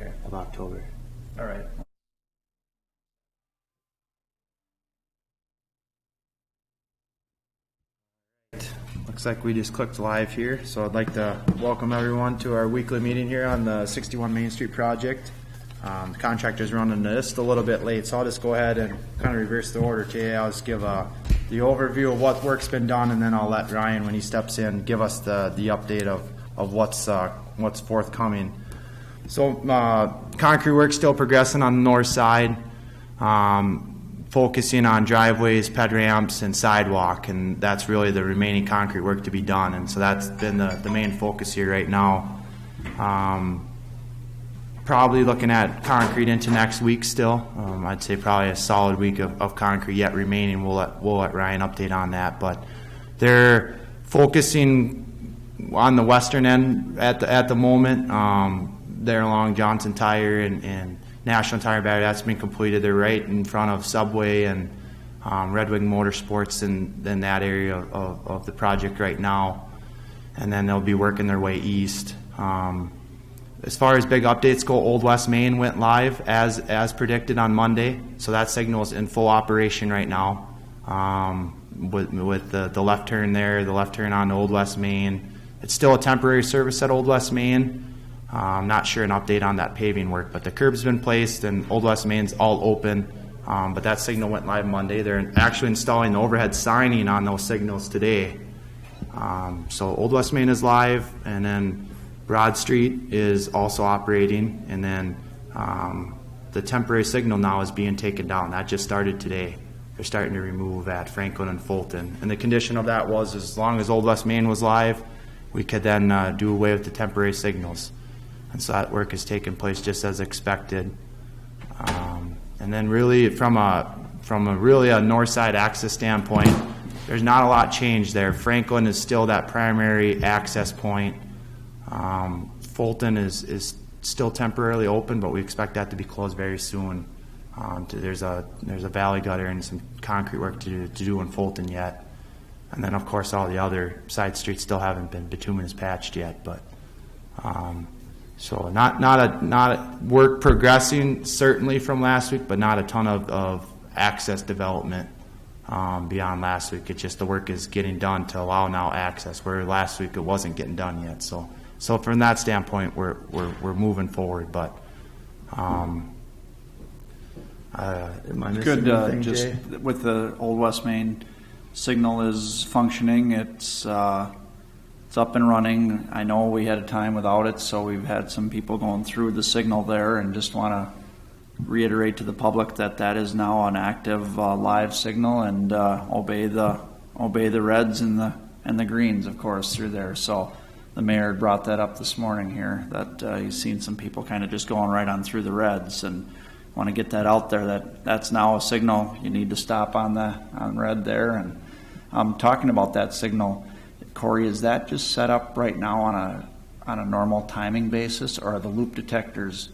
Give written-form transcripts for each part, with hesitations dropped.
Okay. of October. All right. Looks like we just clicked live here, so I'd like to welcome everyone to our weekly meeting here on the 61 Main Street project. The contractor's running just a little bit late, so I'll just go ahead and kind of reverse the order today. I'll just give the overview of what work's been done, and then I'll let Ryan, when he steps in, give us the update of what's forthcoming. So concrete work's still progressing on the north side, focusing on driveways, ped ramps, and sidewalk, and that's really the remaining concrete work to be done. And so that's been the main focus here right now. Probably looking at concrete into next week still. I'd say probably a solid week of concrete yet remaining. We'll let Ryan update on that, but they're focusing on the western end at the moment. There along Johnson Tire and National Tire Battery, that's been completed. They're right in front of Subway and Red Wing Motorsports in that area of the project right now. And then they'll be working their way east. As far as big updates go, Old West Main went live as predicted on Monday. So that signal is in full operation right now. With the left turn there, the left turn on Old West Main. It's still a temporary service at Old West Main. I'm not sure an update on that paving work, but the curb's been placed and Old West Main's all open. But that signal went live Monday. They're actually installing the overhead signing on those signals today. So Old West Main is live, and then Broad Street is also operating, and then the temporary signal now is being taken down. That just started today. They're starting to remove at Franklin and Fulton. And the condition of that was as long as Old West Main was live, we could then do away with the temporary signals. And so that work is taking place just as expected. And then really from a north side access standpoint, there's not a lot changed there. Franklin is still that primary access point. Fulton is still temporarily open, but we expect that to be closed very soon. There's a valley gutter and some concrete work to do in Fulton yet. And then of course all the other side streets still haven't been bituminous patched yet, but so not a work progressing certainly from last week, but not a ton of access development beyond last week. It's just the work is getting done to allow now access, where last week it wasn't getting done yet. So from that standpoint, we're moving forward. But am I missing anything, just Jay? with the Old West Main signal is functioning. It's up and running. I know we had a time without it, so we've had some people going through the signal there, and just want to reiterate to the public that is now an active live signal, and obey the reds and the greens, of course, through there. So the mayor brought that up this morning here, that he's seen some people kind of just going right on through the reds, and want to get that out there that's now a signal. You need to stop on red there. And talking about that signal, Corey, is that just set up right now on a normal timing basis, or are the loop detectors?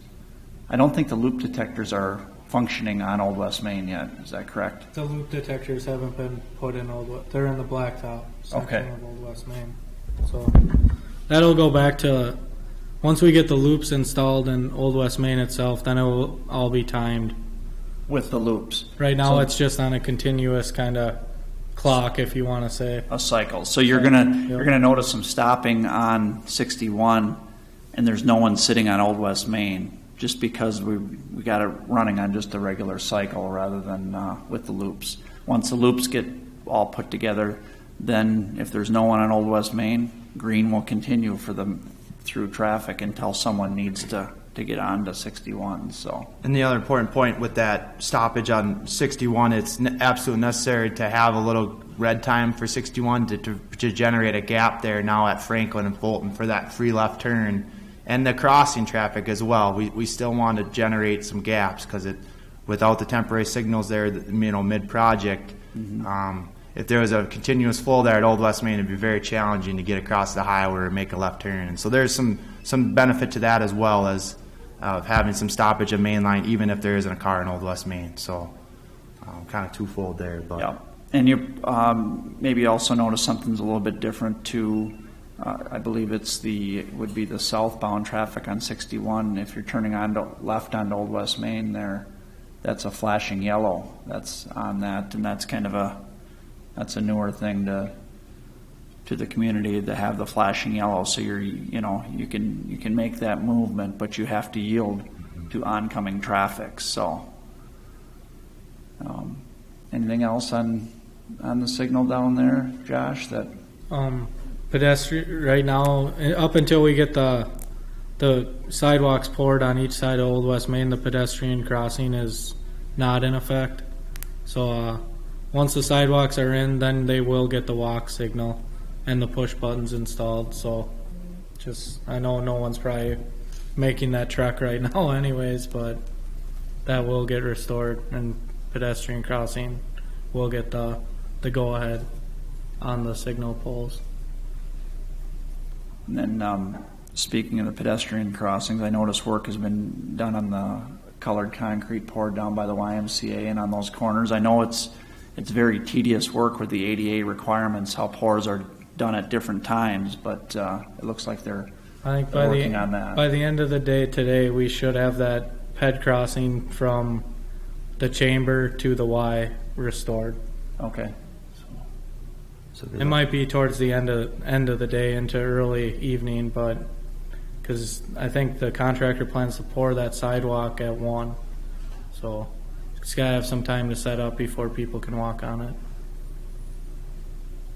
I don't think the loop detectors are functioning on Old West Main yet. Is that correct? The loop detectors haven't been put in they're in the blacktop section of Old West Main. So that'll go back to, once we get the loops installed in Old West Main itself, then it will all be timed. With the loops. Right now it's just on a continuous kind of clock, if you want to say. A cycle. So you're gonna notice some stopping on 61, and there's no one sitting on Old West Main, just because we got it running on just a regular cycle rather than with the loops. Once the loops get all put together, then if there's no one on Old West Main, green will continue through traffic until someone needs to get on to 61. So, and the other important point with that stoppage on 61, it's absolutely necessary to have a little red time for 61 to generate a gap there now at Franklin and Fulton for that free left turn and the crossing traffic as well. We still want to generate some gaps, because without the temporary signals there, mid-project, if there was a continuous flow there at Old West Main, it'd be very challenging to get across the highway or make a left turn. And so there's some benefit to that, as well as having some stoppage of main line, even if there isn't a car in Old West Main. So kind of twofold there. But yeah. And you maybe also notice something's a little bit different too. I believe would be the southbound traffic on 61. If you're turning left onto Old West Main there, that's a flashing yellow that's on that, and that's kind of that's a newer thing to the community to have the flashing yellow. So you can make that movement, but you have to yield to oncoming traffic. So, anything else on the signal down there, Josh? That Pedestrian right now, up until we get the sidewalks poured on each side of Old West Main, the pedestrian crossing is not in effect. So once the sidewalks are in, then they will get the walk signal and the push buttons installed. So I know no one's probably making that trek right now anyways, but that will get restored, and pedestrian crossing will get the go-ahead on the signal poles. And then, speaking of the pedestrian crossings, I noticed work has been done on the colored concrete poured down by the YMCA and on those corners. I know it's very tedious work with the ADA requirements, how pours are done at different times, but it looks like they're working on that. By the end of the day today, we should have that ped crossing from the chamber to the Y restored. Okay. It might be towards the end of the day into early evening, but because I think the contractor plans to pour that sidewalk at 1, so it's gotta have some time to set up before people can walk on it.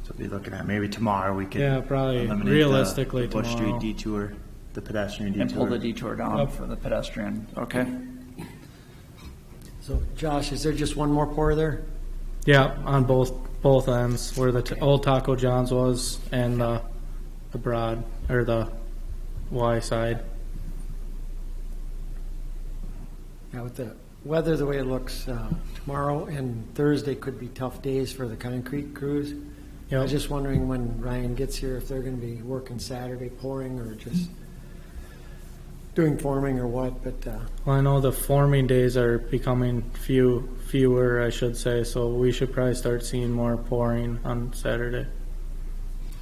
So be looking at maybe tomorrow we could. Yeah, probably eliminate realistically the Bush tomorrow. Street detour, the pedestrian detour. And pull the detour down Yep. for the pedestrian. Okay. So Josh, is there just one more pour there? Yeah, on both ends where the old Taco John's was and the broad or the Y side. Yeah, with the weather the way it looks, tomorrow and Thursday could be tough days for the concrete crews. I Yep. was just wondering when Ryan gets here if they're going to be working Saturday pouring or just doing forming or what, but Well, I know the forming days are becoming fewer, I should say, so we should probably start seeing more pouring on Saturday.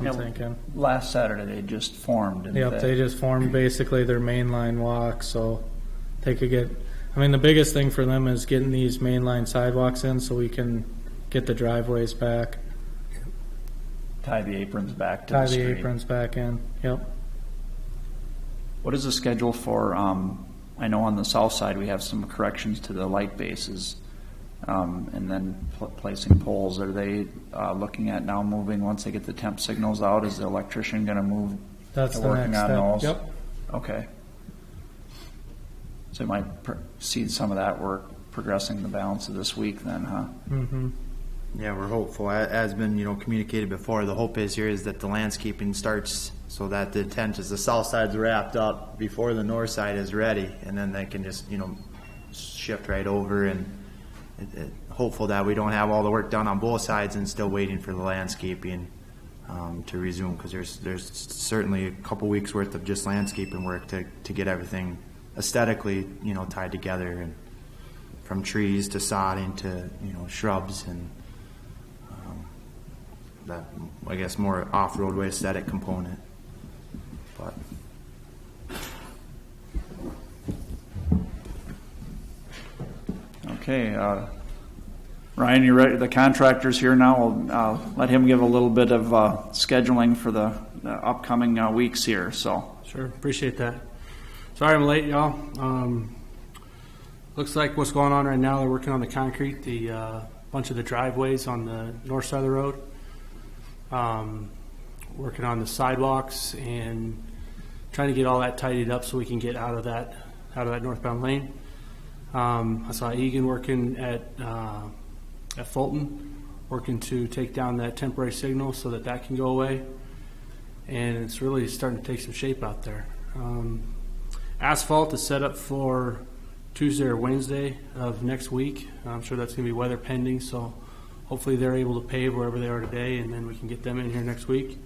I'm Yeah, thinking. Last Saturday they just formed. And Yep, they just formed basically their mainline walk, so they could get. I mean, the biggest thing for them is getting these mainline sidewalks in, so we can get the driveways back, tie the aprons back to tie the the street. aprons back in. Yep. What is the schedule for? I know on the south side we have some corrections to the light bases, and then placing poles. Are they looking at now moving once they get the temp signals out? Is the electrician going to move? That's to the working next on step. those? Yep. Okay. So you might see some of that work progressing the balance of this week then, huh? Mm-hmm. Yeah, we're hopeful. As been, communicated before, the hope is that the landscaping starts so that the intent is the south side's wrapped up before the north side is ready, and then they can just, shift right over, and hopeful that we don't have all the work done on both sides and still waiting for the landscaping to resume, because there's certainly a couple weeks worth of just landscaping work to get everything aesthetically, tied together, and from trees to sodding to, shrubs and that, I guess, more off-road way aesthetic component. But Okay, Ryan, you ready? The contractor's here now. I'll let him give a little bit of scheduling for the upcoming weeks here. So, Sure, appreciate that. Sorry I'm late, y'all. Looks like what's going on right now, they're working on the concrete, the bunch of the driveways on the north side of the road. Working on the sidewalks and trying to get all that tidied up so we can get out of that northbound lane. I saw Egan working at Fulton, working to take down that temporary signal so that can go away. And it's really starting to take some shape out there. Asphalt is set up for Tuesday or Wednesday of next week. I'm sure that's going to be weather pending, so hopefully they're able to pave wherever they are today, and then we can get them in here next week.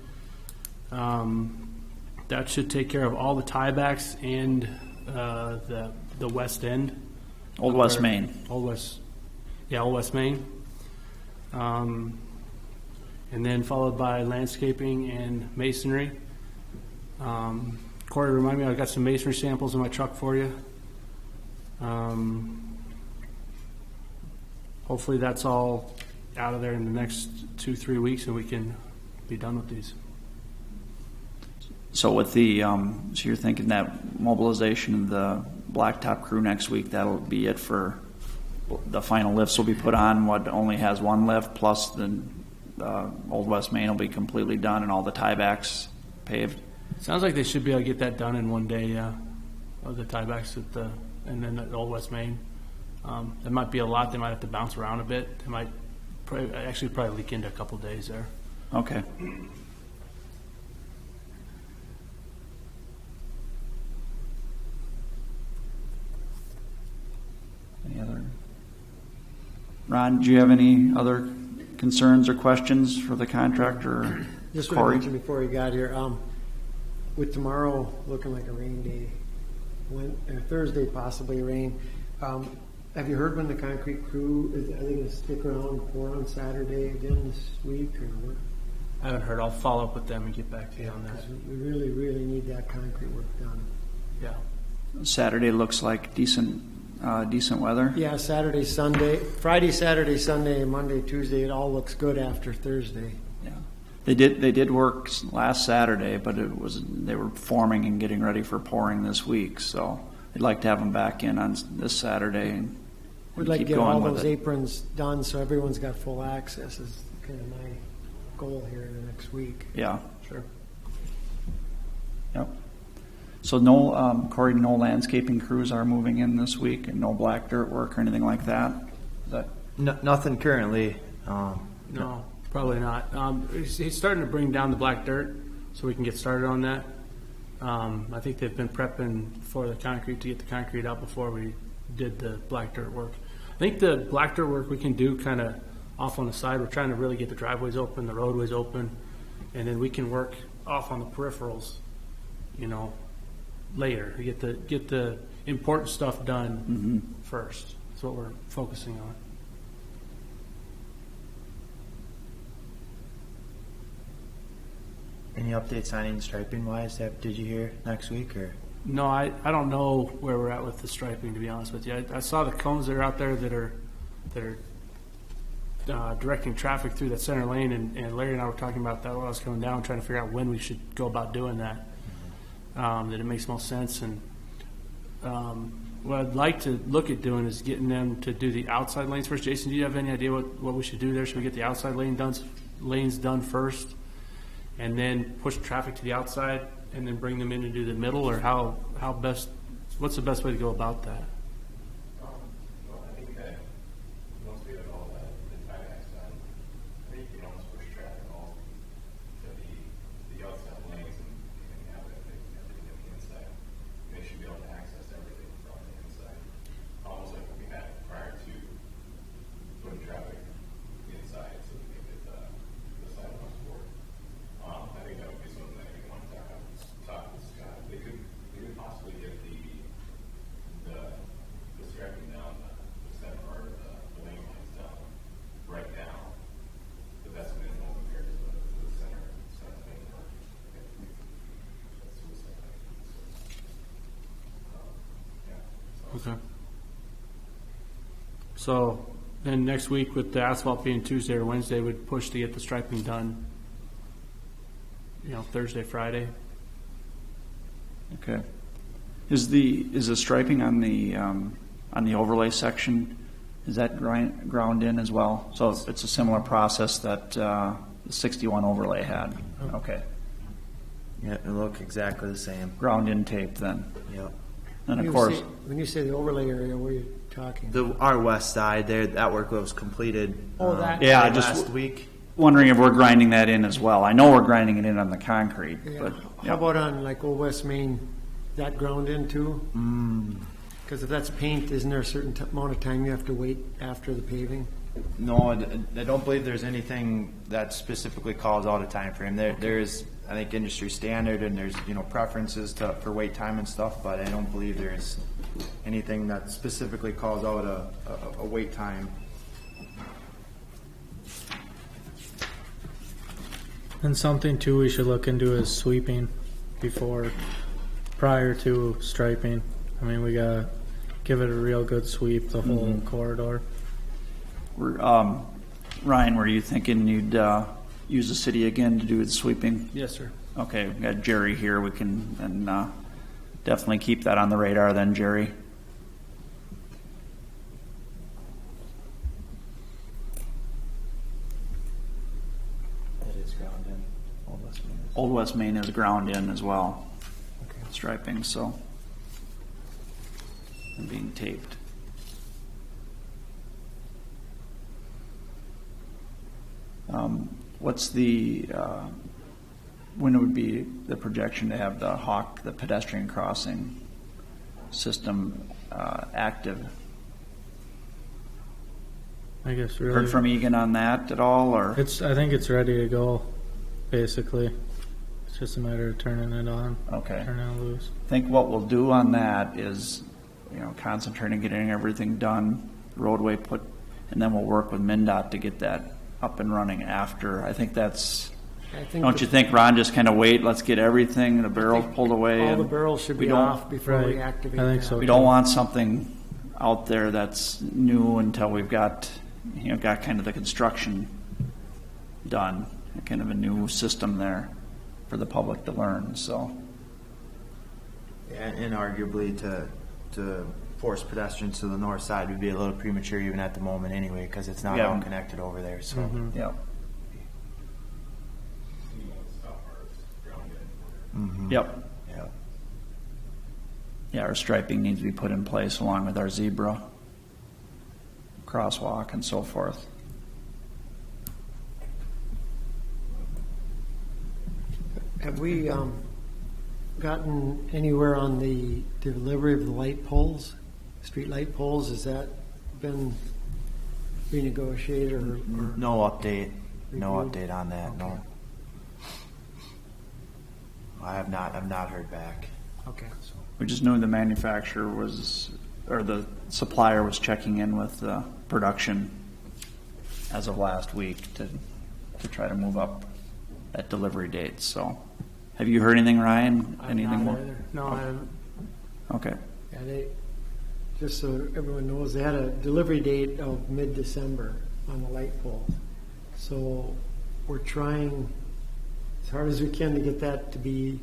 That should take care of all the tiebacks and the west end. Old West Main. Old West Main. And then followed by landscaping and masonry. Corey, remind me, I've got some masonry samples in my truck for you. Hopefully that's all out of there in the next 2-3 weeks and we can be done with these. So with the, so you're thinking that mobilization of the blacktop crew next week, that'll be it for, the final lifts will be put on, what only has one lift, plus the Old West Main will be completely done and all the tiebacks paved? Sounds like they should be able to get that done in one day, yeah. Of the tiebacks and then at Old West Main. It might be a lot. They might have to bounce around a bit. They might probably leak into a couple days there. Okay. Any other? Ron, do you have any other concerns or questions for the contractor or Just what I Corey? mentioned before you got here, with tomorrow looking like a rain day, Thursday possibly rain, have you heard when the concrete crew, are they going to stick around and pour on Saturday again this week, or what? I haven't heard. I'll follow up with them and get back to you on that. 'Cause we really, really need that concrete work done. Yeah. Saturday looks like decent weather. Yeah, Saturday, Sunday, Friday, Saturday, Sunday, Monday, Tuesday, it all looks good after Thursday. Yeah. They did work last Saturday, but they were forming and getting ready for pouring this week. So I'd like to have them back in on this Saturday and We'd like to keep get going all with those it. aprons done so everyone's got full access is kind of my goal here in the next week. Yeah. Sure. Yep. So no, Corey, no landscaping crews are moving in this week, and no black dirt work or anything like that? Is that Nothing currently. No, probably not. He's starting to bring down the black dirt so we can get started on that. I think they've been prepping for the concrete to get the concrete out before we did the black dirt work. I think the black dirt work we can do kind of off on the side. We're trying to really get the driveways open, the roadways open, and then we can work off on the peripherals, later. Get the important stuff done first. That's what we're focusing on. Any updates on any striping wise? Did you hear next week or? No, I don't know where we're at with the striping, to be honest with you. I saw the cones that are out there that are directing traffic through that center lane, and Larry and I were talking about that while I was coming down, trying to figure out when we should go about doing that. That it makes most sense. And what I'd like to look at doing is getting them to do the outside lanes first. Jason, do you have any idea what we should do there? Should we get the outside lanes done first, and then push traffic to the outside, and then bring them in and do the middle, or what's the best way to go about that? Well, I think that once we have all the tiebacks done, I think you can almost push traffic all to the outside lanes and have everything on the inside. They should be able to access everything from the inside, almost like what we had prior to putting traffic inside, so we can get the sidewalks forward. I think that would be something that you want to talk with Scott. They could possibly get the striping down the center part of the lane lines down right now, but that's minimal compared to the center lane part. That's suicide. Okay. So then next week, with the asphalt being Tuesday or Wednesday, we'd push to get the striping done, Thursday, Friday. okay? Is the striping on the overlay section, is that ground in as well? So it's a similar process that the 61 overlay had. Okay, Yeah, it look exactly the same. ground in tape then, Yep. and of course. When you say the overlay area, where are you talking? Our west side there, that work was completed. Oh, that- Yeah, just- last week. Wondering if we're grinding that in as well. I know we're grinding it in on the concrete, Yeah. but How about on like Old West Main, that ground in too? Because if that's paint, isn't there a certain amount of time you have to wait after the paving? No, I don't believe there's anything that specifically calls out a time frame. There is, I think, industry standard, and there's preferences for wait time and stuff, but I don't believe there's anything that specifically calls out a wait time. And something too we should look into is sweeping. prior to striping. I mean, we gotta give it a real good sweep, the whole corridor. Ryan, were you thinking you'd use the city again to do the sweeping? Yes, sir. Okay, we've got Jerry here. We can definitely keep that on the radar then, Jerry. That is ground in. Old West Main is ground in as well, Okay. striping, so, and being taped. What's the, when would be the projection to have the pedestrian crossing system active? I guess really. Heard from Egan on that at all, or? I think it's ready to go, basically. It's just a matter of turning it on, Okay. turning it loose. I think what we'll do on that is, concentrating getting everything done, roadway put, and then we'll work with MnDOT to get that up and running after. I think that's, I think don't you think, Ron, just kind of wait, let's get everything, the barrels pulled away. all and the barrels should we be don't- off before we Right. activate I think that. so. We don't want something out there that's new until we've got, got kind of the construction done, kind of a new system there for the public to learn, so. And arguably to force pedestrians to the north side would be a little premature even at the moment anyway, because it's not Yeah. all connected over there, so. Yeah. Yep. Yeah. Yeah, our striping needs to be put in place along with our zebra, crosswalk, and so forth. Have we gotten anywhere on the delivery of the light poles, street light poles? Has that been renegotiated or No update, no Reviewed? update on that, no. I've not heard back. okay? We just knew the manufacturer was, or the supplier was checking in with production as of last week to try to move up that delivery date. So, have you heard anything, Ryan? Anything more? No, I haven't. Okay. Yeah, they, just so everyone knows, they had a delivery date of mid-December on the light poles. So we're trying as hard as we can to get that to be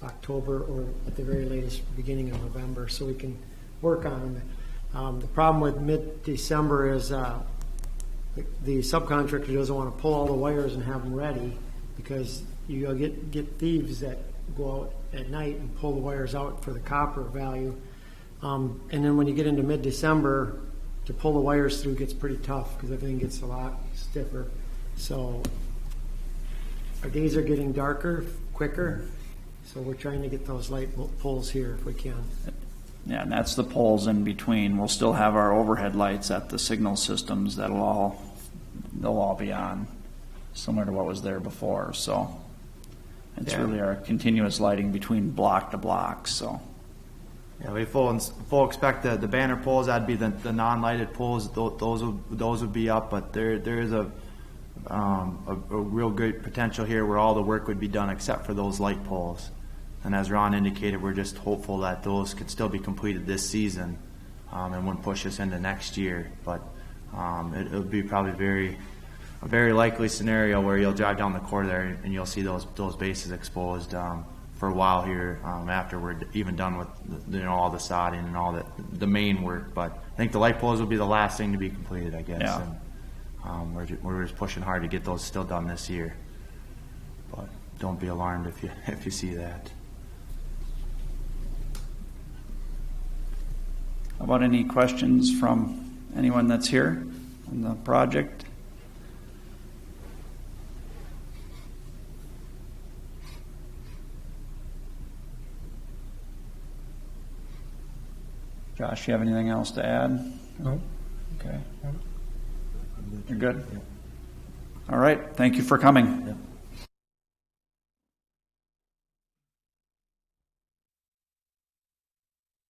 October or at the very latest, beginning of November, so we can work on them. The problem with mid-December is the subcontractor doesn't want to pull all the wires and have them ready, because you'll get thieves that go out at night and pull the wires out for the copper value. And then when you get into mid-December, to pull the wires through gets pretty tough because everything gets a lot stiffer. So our days are getting darker, quicker, so we're trying to get those light poles here if we can. Yeah, and that's the poles in between. We'll still have our overhead lights at the signal systems they'll all be on, similar to what was there before. So it's Yeah. really our continuous lighting between block to block. So Yeah, we full expect the banner poles, that'd be the non-lighted poles, those would be up, but there is a real good potential here where all the work would be done except for those light poles. And as Ron indicated, we're just hopeful that those could still be completed this season, and wouldn't push us into next year. But it would be probably a very likely scenario where you'll drive down the corridor there and you'll see those bases exposed for a while here, after we're even done with all the sodding and all the main work. But I think the light poles will be the last thing to be completed, I guess. Yeah. And, we're just pushing hard to get those still done this year. But don't be alarmed if you see that. how about any questions from anyone that's here on the project? Josh, you have anything else to add? No. Okay. You're good? All right, thank you for coming.